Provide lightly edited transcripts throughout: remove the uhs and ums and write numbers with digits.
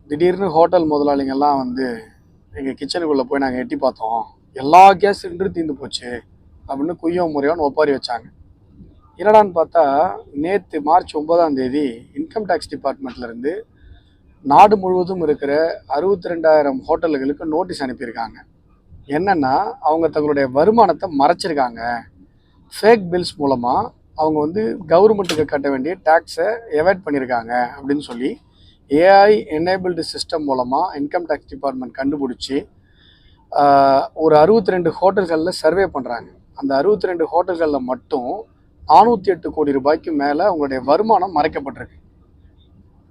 திடீர்னு ஹோட்டல் முதலாளிங்கெல்லாம் வந்து எங்கள் கிச்சனுக்குள்ளே போய் நாங்கள் எட்டி பார்த்தோம், எல்லா கேஸ் சிலிண்டரும் தீர்ந்து போச்சு அப்படின்னு குய்யோ முறையோன்னு ஒப்பாரி வச்சாங்க. என்னடான்னு பார்த்தா, நேற்று மார்ச் 9ஆம் தேதி இன்கம் டேக்ஸ் டிபார்ட்மெண்ட்லேருந்து நாடு முழுவதும் இருக்கிற 62,000 ஹோட்டல்களுக்கு நோட்டீஸ் அனுப்பியிருக்காங்க. என்னென்னா, அவங்க தங்களுடைய வருமானத்தை மறைச்சிருக்காங்க. ஃபேக் பில்ஸ் மூலமாக அவங்க வந்து கவர்மெண்ட்டுக்கு கட்ட வேண்டிய டேக்ஸை எவாய்ட் பண்ணியிருக்காங்க அப்படின்னு சொல்லி ஏஐ எனேபிள்டு சிஸ்டம் மூலமாக இன்கம் டேக்ஸ் டிபார்ட்மெண்ட் கண்டுபிடிச்சி ஒரு 62 ஹோட்டல்களில் சர்வே பண்ணுறாங்க. அந்த 62 ஹோட்டல்களில் மட்டும் 408 கோடி ரூபாய்க்கு மேலே அவங்களுடைய வருமானம் மறைக்கப்பட்டிருக்கு.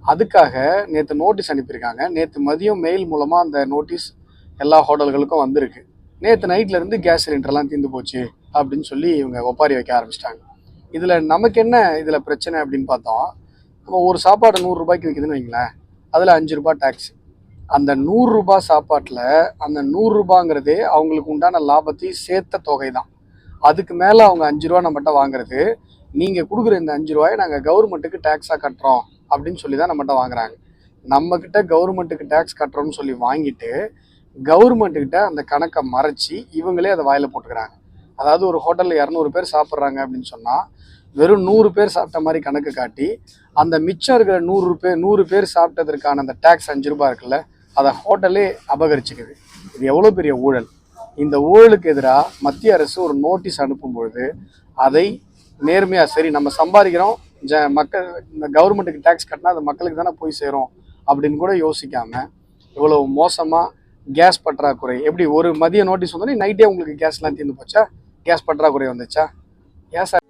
அதுக்காக நேற்று நோட்டீஸ் அனுப்பியிருக்காங்க. நேற்று மதியம் மெயில் மூலமாக அந்த நோட்டீஸ் எல்லா ஹோட்டல்களுக்கும் வந்திருக்கு. நேற்று நைட்லேருந்து கேஸ் சிலிண்டர்லாம் தீர்ந்து போச்சு அப்படின்னு சொல்லி இவங்க ஒப்பாரி வைக்க ஆரம்பிச்சிட்டாங்க. இதில் நமக்கு என்ன இதில் பிரச்சனை அப்படின்னு பார்த்தோம், நம்ம ஒரு சாப்பாடு 100 ரூபாய்க்கு விற்கிதுன்னு வைங்களேன், அதில் 5 ரூபாய் டேக்ஸ். அந்த 100 ரூபாய் சாப்பாட்டில் அந்த 100 ரூபாங்கிறதே அவங்களுக்கு உண்டான லாபத்தையும் சேர்த்த தொகை தான். அதுக்கு மேலே அவங்க 5 ரூபா நம்மகிட்ட வாங்குறது, நீங்கள் கொடுக்குற இந்த 5 ரூபாயை நாங்கள் கவர்மெண்ட்டுக்கு டேக்ஸாக கட்டுறோம் அப்படின்னு சொல்லி தான் நம்மகிட்ட வாங்குறாங்க. நம்மக்கிட்ட கவர்மெண்ட்டுக்கு டேக்ஸ் கட்டுறோம்னு சொல்லி வாங்கிட்டு கவர்மெண்ட்டுக்கிட்ட அந்த கணக்கை மறைச்சி இவங்களே அதை வாயில் போட்டுக்கிறாங்க. அதாவது ஒரு ஹோட்டலில் 200 பேர் சாப்பிட்றாங்க அப்படின்னு சொன்னால் வெறும் 100 பேர் சாப்பிட்ட மாதிரி கணக்கு காட்டி அந்த மிச்சம் இருக்கிற 100 பேர் சாப்பிட்டதற்கான அந்த டேக்ஸ் 5 ரூபாய் இருக்குல்ல, அதை ஹோட்டலே அபகரிச்சுக்குது. இது எவ்வளோ பெரிய ஊழல்! இந்த ஊழலுக்கு எதிராக மத்திய அரசு ஒரு நோட்டீஸ் அனுப்பும்பொழுது அதை நேர்மையாக, சரி நம்ம சம்பாதிக்கிறோம், மக்கள் இந்த கவர்மெண்ட்டுக்கு டேக்ஸ் கட்டினா அது மக்களுக்கு தானே போய் சேரும் அப்படின்னு கூட யோசிக்காமல் இவ்வளவு மோசமாக கேஸ் பற்றாக்குறை. எப்படி ஒரு மதிய நோட்டீஸ் வந்தோடனே நைட்டே உங்களுக்கு கேஸ்லாம் தீர்ந்து போச்சா? கேஸ் பற்றாக்குறை வந்துச்சா? ஏன் சார்